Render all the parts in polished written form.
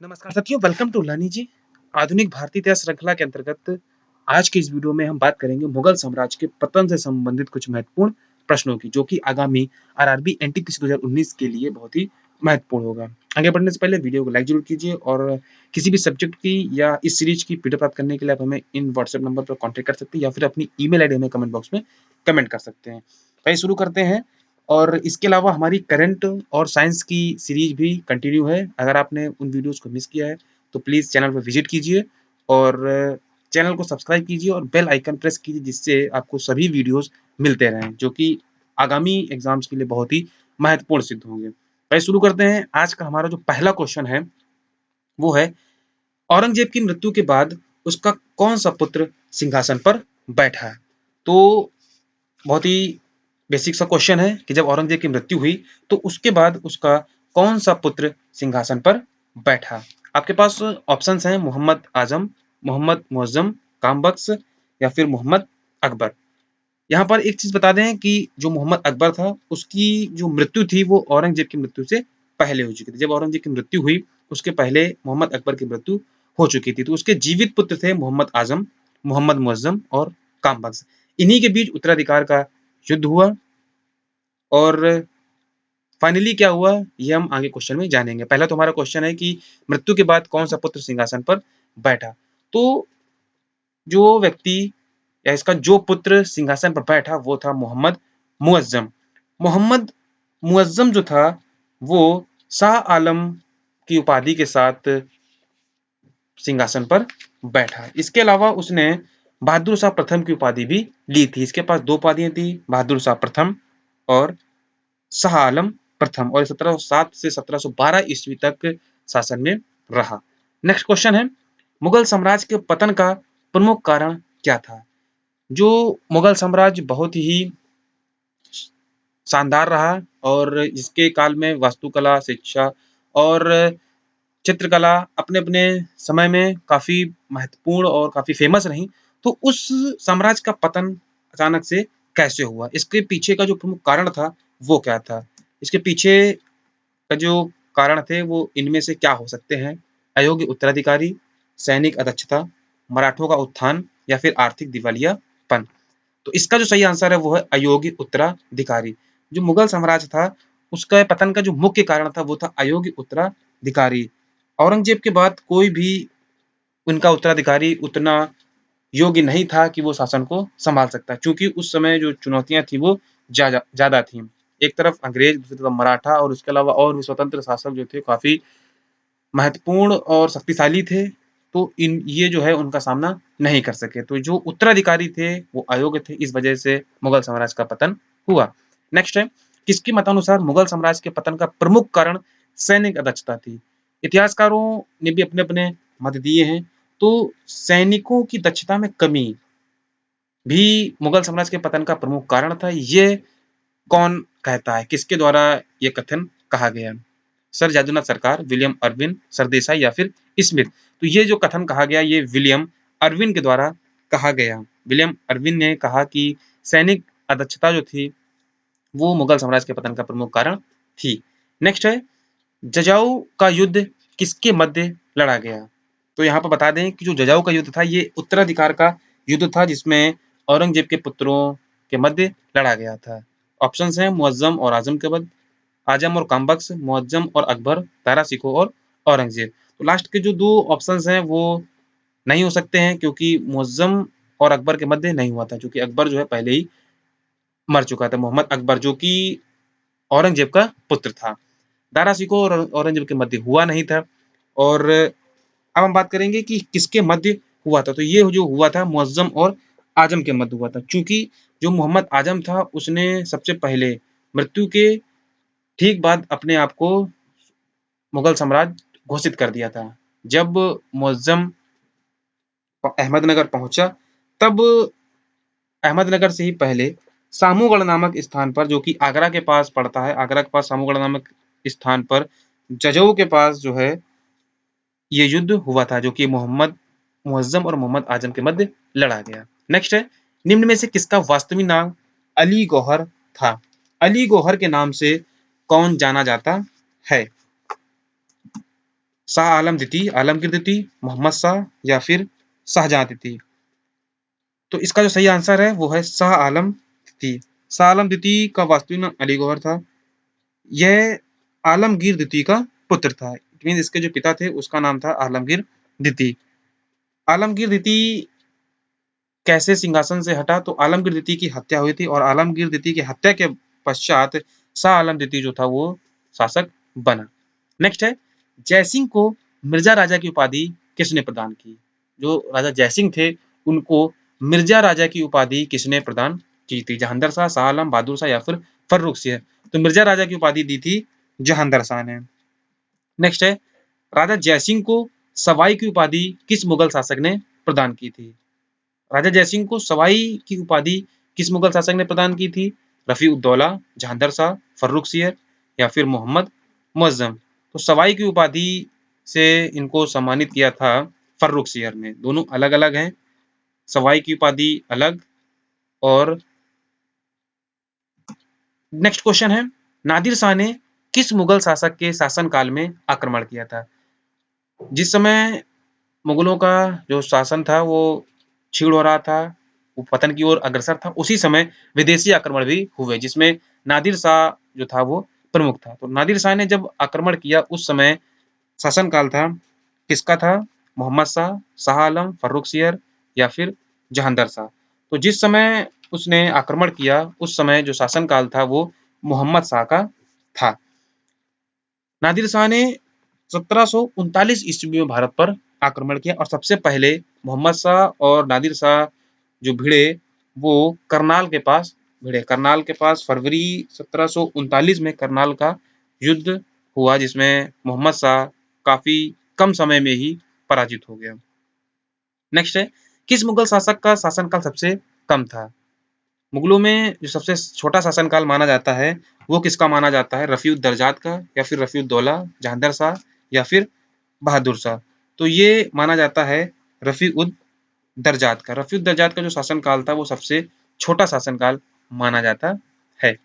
नमस्कार साथियों, welcome to learning जी। आधुनिक भारतीय इतिहास श्रृंखला के अंतर्गत आज के इस वीडियो में हम बात करेंगे मुगल साम्राज्य के पतन से संबंधित कुछ महत्वपूर्ण प्रश्नों की, जो कि आगामी आरआरबी एनटीपीसी 2019 के लिए बहुत ही महत्वपूर्ण होगा। आगे बढ़ने से पहले वीडियो को लाइक जरूर कीजिए और किसी भी सब्जेक्ट की या इस सीरीज की पीडीएफ प्राप्त करने के लिए आप हमें इन व्हाट्सएप नंबर पर कॉन्टेक्ट कर सकते हैं या फिर अपनी ईमेल आईडी हमें कमेंट बॉक्स में कमेंट कर सकते हैं। तो शुरू करते हैं। और इसके अलावा हमारी करंट और साइंस की सीरीज भी कंटिन्यू है। अगर आपने उन वीडियोस को मिस किया है तो प्लीज़ चैनल पर विजिट कीजिए और चैनल को सब्सक्राइब कीजिए और बेल आइकन प्रेस कीजिए, जिससे आपको सभी वीडियोस मिलते रहें, जो कि आगामी एग्जाम्स के लिए बहुत ही महत्वपूर्ण सिद्ध होंगे। तो शुरू करते हैं। आज का हमारा जो पहला क्वेश्चन है वो है, औरंगजेब की मृत्यु के बाद उसका कौन सा पुत्र सिंहासन पर बैठा? तो बहुत ही बेसिक सा क्वेश्चन है कि जब औरंगजेब की मृत्यु हुई तो उसके बाद उसका कौन सा पुत्र सिंहासन पर बैठा? आपके पास ऑप्शंस हैं मोहम्मद आजम, मोहम्मद मुअज्जम, कामबख्श या फिर मोहम्मद अकबर। यहाँ पर एक चीज बता दें कि जो मोहम्मद अकबर था उसकी जो मृत्यु थी वो औरंगजेब की मृत्यु से पहले हो चुकी थी। जब औरंगजेब की मृत्यु हुई उसके पहले मोहम्मद अकबर की मृत्यु हो चुकी थी। तो उसके जीवित पुत्र थे मोहम्मद आजम, मोहम्मद मुअज्जम और कामबख्श। इन्हीं के बीच उत्तराधिकार का युद्ध हुआ और फाइनली क्या हुआ ये हम आगे क्वेश्चन में जानेंगे। पहला तो हमारा क्वेश्चन है कि मृत्यु के बाद कौन सा पुत्र सिंहासन पर बैठा? तो जो व्यक्ति या इसका जो पुत्र सिंहासन पर बैठा वो था मोहम्मद मुअज्जम। मोहम्मद मुअज्जम जो था वो शाह आलम की उपाधि के साथ सिंहासन पर बैठा। इसके अलावा उसने बहादुर शाह प्रथम की उपाधि भी ली थी। इसके पास दो उपाधियां थी, बहादुर शाह प्रथम और शाह आलम प्रथम, और 1707 से 1712 ईस्वी तक शासन में रहा। नेक्स्ट क्वेश्चन है, मुगल साम्राज्य के पतन का प्रमुख कारण क्या था? जो मुगल साम्राज्य बहुत ही शानदार रहा और इसके काल में वास्तुकला, शिक्षा और चित्रकला अपने-अपने समय में काफ़ी महत्वपूर्ण और काफ़ी फेमस रहीं। तो उस साम्राज्य का पतन अचानक से कैसे हुआ? इसके पीछे का जो प्रमुख कारण था, वो क्या था? इसके पीछे का जो कारण थे, वो इनमें से क्या हो सकते हैं? अयोग्य उत्तराधिकारी, सैनिक अदक्षता, मराठों का उत्थान या फिर आर्थिक दिवालियापन। तो इसका जो सही आंसर है, वो है अयोग्य उत्तराधिकारी। जो मुगल साम्राज्य था, उसका पतन का जो मुख्य कारण था, वो था अयोग्य उत्तराधिकारी। औरंगजेब के बाद कोई भी उनका उत्तराधिकारी उतना योग्य नहीं था कि वो शासन को संभाल सकता, क्योंकि उस समय जो चुनौतियां थी वो ज्यादा थी। एक तरफ अंग्रेज, दूसरी तरफ मराठा और उसके अलावा और भी स्वतंत्र शासक जो थे काफी महत्वपूर्ण और शक्तिशाली थे। तो इन ये जो है उनका सामना नहीं कर सके। तो जो उत्तराधिकारी थे वो अयोग्य थे, इस वजह से मुगल साम्राज्य का पतन हुआ। नेक्स्ट है, किसके मतानुसार मुगल साम्राज्य के पतन का प्रमुख कारण सैनिक अदक्षता थी? इतिहासकारों ने भी अपने अपने मत दिए हैं। तो सैनिकों की दक्षता में कमी भी मुगल साम्राज्य के पतन का प्रमुख कारण था। ये कौन कहता है? किसके द्वारा ये कथन कहा गया? सर जादूनाथ सरकार, विलियम अर्विन, सरदेसाई या फिर स्मिथ? तो ये जो कथन कहा गया ये विलियम अर्विन के द्वारा कहा गया। विलियम अर्विन ने कहा कि सैनिक अदक्षता जो थी वो मुगल साम्राज्य के पतन का प्रमुख कारण थी। नेक्स्ट है, जजाऊ का युद्ध किसके मध्य लड़ा गया? तो यहाँ पर बता दें कि जो जजाऊ का युद्ध था ये उत्तराधिकार का युद्ध था, जिसमें औरंगजेब के पुत्रों के मध्य लड़ा गया था। ऑप्शंस हैं मुअज्जम और आजम के मध्य, आजम और कामबख्श, मुअज्जम और अकबर, दारा शिकोह और औरंगजेब। तो लास्ट के जो दो ऑप्शंस हैं वो नहीं हो सकते हैं, क्योंकि मुअज्जम और अकबर के मध्य नहीं हुआ था, क्योंकि अकबर जो है पहले ही मर चुका था। मोहम्मद अकबर जो कि औरंगजेब का पुत्र था। दारा शिकोह और औरंगजेब के मध्य हुआ नहीं था। और अब हम बात करेंगे कि किसके मध्य हुआ था। तो ये जो हुआ था मुअज्जम और आजम के मध्य हुआ था, क्योंकि जो मोहम्मद आजम था उसने सबसे पहले मृत्यु के ठीक बाद अपने आप को मुगल साम्राज्य घोषित कर दिया था। जब मुअज्जम अहमदनगर पहुंचा तब अहमदनगर से ही पहले सामूगढ़ नामक स्थान पर, जो कि आगरा के पास पड़ता है, आगरा के पास सामूगढ़ नामक स्थान पर जजऊ के पास जो है ये युद्ध हुआ था, जो कि मोहम्मद मुअज्जम और मोहम्मद आजम के मध्य लड़ा गया। नेक्स्ट है, निम्न में से किसका वास्तविक नाम अली गौहर था? अली गौहर के नाम से कौन जाना जाता है? शाह आलम द्वितीय, आलमगीर द्वितीय, मोहम्मद शाह या फिर शाहजहां द्वितीय। तो इसका जो सही आंसर है वो है शाह आलम द्वितीय। शाह आलम द्वितीय का वास्तविक नाम अली गौहर था। यह आलमगीर द्वितीय का पुत्र था। इट मीन इसके जो पिता थे उसका नाम था आलमगीर द्वितीय। आलमगीर द्वितीय कैसे सिंहासन से हटा, तो आलमगीर द्वितीय की हत्या हुई थी और आलमगीर द्वितीय की हत्या के पश्चात शाह आलम द्वितीय जो था वो शासक बना। नेक्स्ट है, जयसिंह को मिर्जा राजा की उपाधि किसने प्रदान की? जो राजा जयसिंह थे उनको मिर्जा राजा की उपाधि किसने प्रदान की थी? जहांदर शाह, शाह आलम, बहादुर शाह या फिर फर्रुख सिंह? तो मिर्जा राजा की उपाधि दी थी जहांदर शाह ने। नेक्स्ट है, राजा जयसिंह को सवाई की उपाधि किस मुगल शासक ने प्रदान की थी? राजा जयसिंह को सवाई की उपाधि किस मुगल शासक ने प्रदान की थी? रफी उद्दौला, जहांदर शाह, फर्रुख सिंह या फिर मोहम्मद मुअज्जम? तो सवाई की उपाधि से इनको सम्मानित किया था फर्रुख सिंह ने। दोनों अलग अलग हैं, सवाई की उपाधि अलग। और नेक्स्ट क्वेश्चन है, नादिर शाह ने किस मुगल शासक के शासनकाल में आक्रमण किया था? जिस समय मुगलों का जो शासन था वो क्षीण हो रहा था, वो पतन की ओर अग्रसर था, उसी समय विदेशी आक्रमण भी हुए जिसमें नादिर शाह जो था वो प्रमुख था। तो नादिर शाह ने जब आक्रमण किया उस समय शासनकाल था किसका था? मोहम्मद शाह, शाह आलम, फर्रुख सिंह या फिर जहांदर शाह? तो जिस समय उसने आक्रमण किया उस समय जो शासनकाल था वो मोहम्मद शाह का था। नादिर शाह ने 1739 ईस्वी में भारत पर आक्रमण किया और सबसे पहले मोहम्मद शाह और नादिर शाह जो भिड़े वो करनाल के पास भिड़े। करनाल के पास फरवरी 1739 में करनाल का युद्ध हुआ जिसमें मोहम्मद शाह काफी कम समय में ही पराजित हो गया। नेक्स्ट है, किस मुगल शासक का शासनकाल सबसे कम था? मुगलों में जो सबसे छोटा शासनकाल माना जाता है वो किसका माना जाता है? रफी उद दरजात का या फिर रफी उद दौला, जहांदर शाह या फिर बहादुर शाह? तो ये माना जाता है रफी उद दरजात का। रफी उद दरजात का जो शासनकाल था वो सबसे छोटा शासनकाल माना जाता है।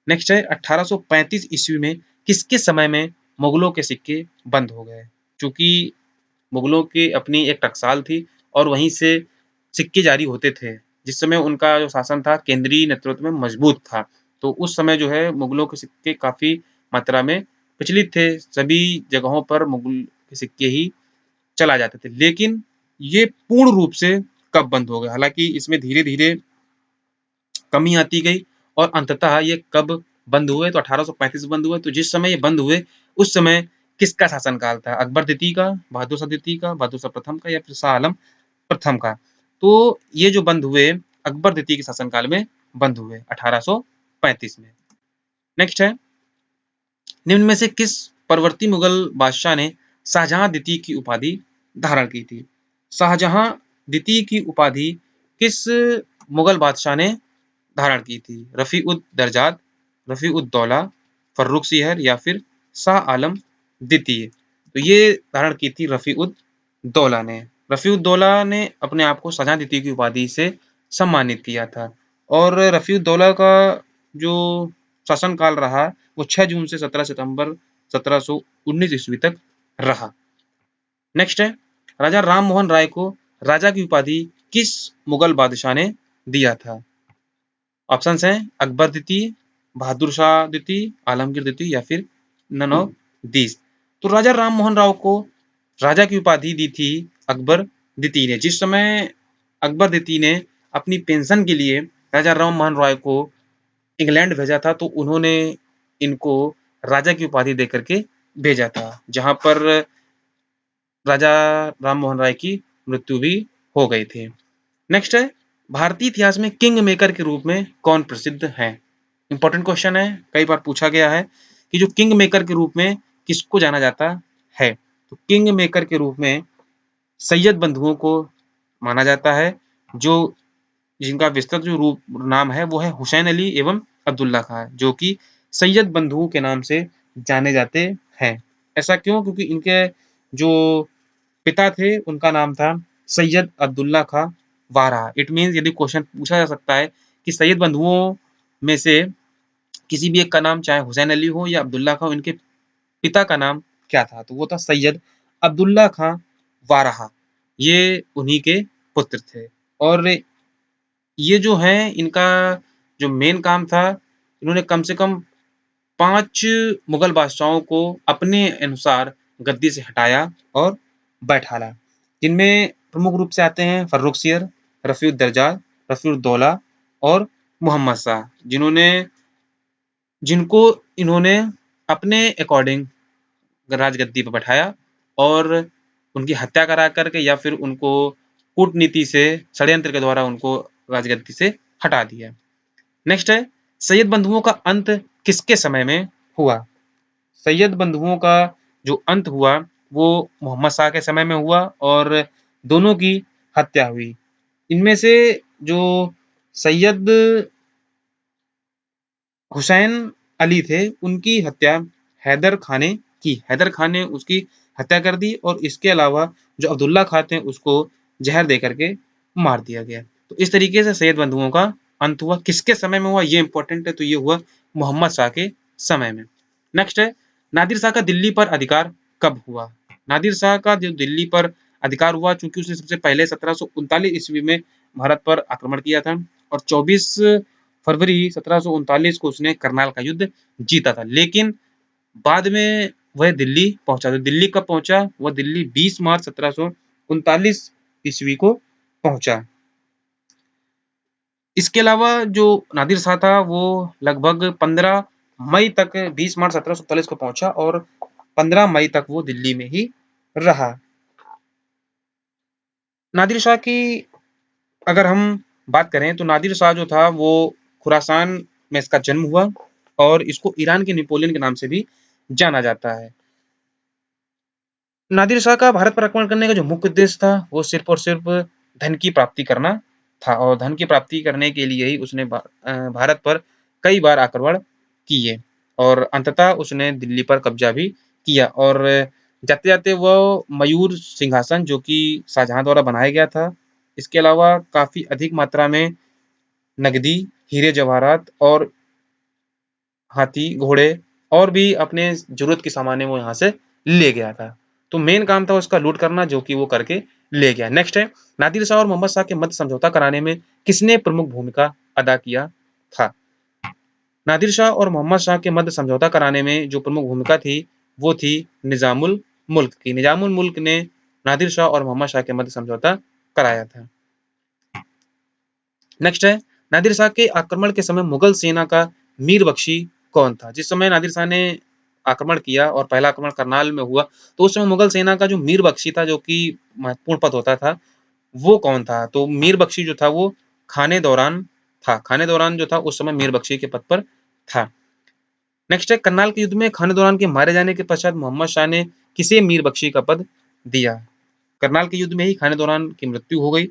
नेक्स्ट है, 1835 ईस्वी में किसके समय में मुगलों के सिक्के बंद हो गए? क्योंकि मुगलों की अपनी एक टकसाल थी और वहीं से सिक्के जारी होते थे। जिस समय उनका जो शासन था केंद्रीय नेतृत्व में मजबूत था, तो उस समय जो है मुगलों के सिक्के काफी मात्रा में प्रचलित थे। सभी जगहों पर मुगल के सिक्के ही चला जाते थे। लेकिन ये पूर्ण रूप से कब बंद हो गया? हालांकि इसमें धीरे धीरे कमी आती गई और अंततः ये कब बंद हुए? तो 1835 बंद हुए। तो जिस समय ये बंद हुए उस समय किसका शासनकाल था? अकबर द्वितीय का, बहादुर शाह द्वितीय का, बहादुर शाह प्रथम का या फिर शाह आलम प्रथम का? तो ये जो बंद हुए अकबर द्वितीय के शासनकाल में बंद हुए 1835 में। नेक्स्ट है, निम्न में से किस परवर्ती मुगल बादशाह ने शाहजहां द्वितीय की उपाधि धारण की थी? शाहजहां द्वितीय की उपाधि किस मुगल बादशाह ने धारण की थी? रफी उद दरजात, रफी उद दौला, फर्रुख सिंह या फिर शाह आलम द्वितीय? तो ये धारण की थी रफी उद दौला ने। रफी उद दौला ने अपने आप को शाहजहां द्वितीय की उपाधि से सम्मानित किया था। और रफी उद दौला का जो शासनकाल रहा वो 6 जून से 17 सितंबर 1719 ईस्वी तक रहा। नेक्स्ट है, राजा राम मोहन राय को राजा की उपाधि किस मुगल बादशाह ने दिया था? ऑप्शंस हैं अकबर द्वितीय, बहादुर शाह द्वितीय, आलमगीर द्वितीय या फिर नन ऑफ दीज। तो राजा राम मोहन राव को राजा की उपाधि दी थी अकबर द्वितीय ने। जिस समय अकबर द्वितीय ने अपनी पेंशन के लिए राजा राम मोहन राय को इंग्लैंड भेजा था तो उन्होंने इनको राजा की उपाधि देकर के भेजा था, जहां पर राजा राम मोहन राय की मृत्यु भी हो गई थी। नेक्स्ट है, भारतीय इतिहास में किंग मेकर के रूप में कौन प्रसिद्ध है? इंपॉर्टेंट क्वेश्चन है, कई बार पूछा गया है कि जो किंग मेकर के रूप में किसको जाना जाता है? तो किंग मेकर के रूप में सैयद बंधुओं को माना जाता है, जो जिनका विस्तृत जो रूप नाम है वो है हुसैन अली एवं अब्दुल्ला खां, जो कि सैयद बंधुओं के नाम से जाने जाते हैं। ऐसा क्यों? क्योंकि इनके जो पिता थे उनका नाम था सैयद अब्दुल्ला खां वारा। इट मीन्स यदि क्वेश्चन पूछा जा सकता है कि सैयद बंधुओं में से किसी भी एक का नाम चाहे हुसैन अली हो या अब्दुल्ला खां, इनके पिता का नाम क्या था? तो वो था सैयद अब्दुल्ला खां वाराहा, ये उन्हीं के पुत्र थे। और ये जो हैं इनका जो मेन काम था, इन्होंने कम से कम 5 मुगल बादशाहों को अपने अनुसार गद्दी से हटाया और बैठाला। जिनमें प्रमुख रूप से आते हैं फर्रुखसियर, रफ़ीउद्दर्जा, रफ़ीउद्दौला और मोहम्मद शाह, जिनको इन्होंने अपने अकॉर्डिंग राजगद्दी पर बैठाया और उनकी हत्या करा करके या फिर उनको कूटनीति से षड्यंत्र के द्वारा उनको राजगद्दी से हटा दिया। नेक्स्ट है सैयद बंधुओं का अंत किसके समय में हुआ? सैयद बंधुओं का जो अंत हुआ वो मोहम्मद शाह के समय में हुआ और दोनों की हत्या हुई। इनमें से जो सैयद हुसैन अली थे उनकी हत्या हैदर खां ने की। हैदर खां ने उसकी हत्या कर दी और इसके अलावा जो अब्दुल्ला खां थे उसको जहर दे करके मार दिया गया। तो इस तरीके से सैयद बंधुओं का अंत हुआ। किसके समय में हुआ ये इंपॉर्टेंट है, तो ये हुआ मोहम्मद शाह के समय में। नेक्स्ट है नादिर शाह का दिल्ली पर अधिकार कब हुआ? नादिर शाह का जो दिल्ली पर अधिकार हुआ, चूंकि उसने सबसे पहले 1739 ईस्वी में भारत पर आक्रमण किया था और 24 फरवरी 1739 को उसने करनाल का युद्ध जीता था। लेकिन बाद में वह दिल्ली पहुंचा। तो दिल्ली कब पहुंचा? वह दिल्ली 20 मार्च 1739 ईस्वी को पहुंचा। इसके अलावा जो नादिर शाह था वो लगभग 15 मई तक, 20 मार्च 1739 को पहुंचा और 15 मई तक वो दिल्ली में ही रहा। नादिर शाह की अगर हम बात करें तो नादिर शाह जो था वो खुरासान में इसका जन्म हुआ और इसको ईरान के नेपोलियन के नाम से भी जाना जाता है। नादिर शाह का भारत पर आक्रमण करने का जो मुख्य उद्देश्य था वो सिर्फ और सिर्फ धन की प्राप्ति करना था और धन की प्राप्ति करने के लिए ही उसने भारत पर कई बार आक्रमण किए और अंततः उसने दिल्ली पर कब्जा भी किया। और जाते जाते वह मयूर सिंहासन जो कि शाहजहां द्वारा बनाया गया था, इसके अलावा काफी अधिक मात्रा में नगदी, हीरे जवाहरात और हाथी, घोड़े और भी अपने जरूरत के सामान वो यहाँ से ले गया था। तो मेन काम था उसका लूट करना, जो कि वो करके ले गया। नेक्स्ट है नादिर शाह और मोहम्मद शाह के मध्य समझौता कराने में किसने प्रमुख भूमिका अदा किया था? नादिर शाह और मोहम्मद शाह के मध्य समझौता कराने में जो प्रमुख भूमिका थी वो थी निजामुल मुल्क की। निजामुल मुल्क ने नादिर शाह और मोहम्मद शाह के मध्य समझौता कराया था। नेक्स्ट है नादिर शाह के आक्रमण के समय मुगल सेना का मीर बख्शी कौन था? जिस समय नादिर शाह ने आक्रमण किया और पहला आक्रमण करनाल में हुआ तो उस समय मुगल सेना का जो मीर बख्शी था, जो कि महत्वपूर्ण पद होता था, वो कौन था? तो मीर बख्शी जो था वो खाने दौरान था। खाने दौरान जो था उस समय मीर बख्शी के पद पर था। नेक्स्ट है करनाल के युद्ध में खाने दौरान के मारे जाने के पश्चात मोहम्मद शाह ने किसे मीर बख्शी का पद दिया? करनाल के युद्ध में ही खाने दौरान की मृत्यु हो गई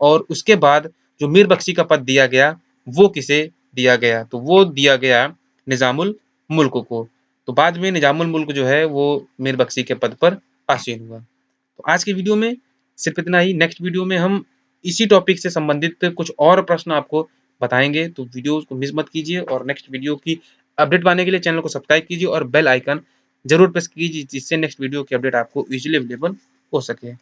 और उसके बाद जो मीर बख्शी का पद दिया गया वो किसे दिया गया? तो वो दिया गया निजामुल मुल्क को। तो बाद में निजामुल मुल्क जो है वो मीर बख्शी के पद पर आसीन हुआ। तो आज की वीडियो में सिर्फ इतना ही। नेक्स्ट वीडियो में हम इसी टॉपिक से संबंधित कुछ और प्रश्न आपको बताएंगे, तो वीडियो को मिस मत कीजिए और नेक्स्ट वीडियो की अपडेट पाने के लिए चैनल को सब्सक्राइब कीजिए और बेल आइकन जरूर प्रेस कीजिए, जिससे नेक्स्ट वीडियो की अपडेट आपको इजीली अवेलेबल हो सके।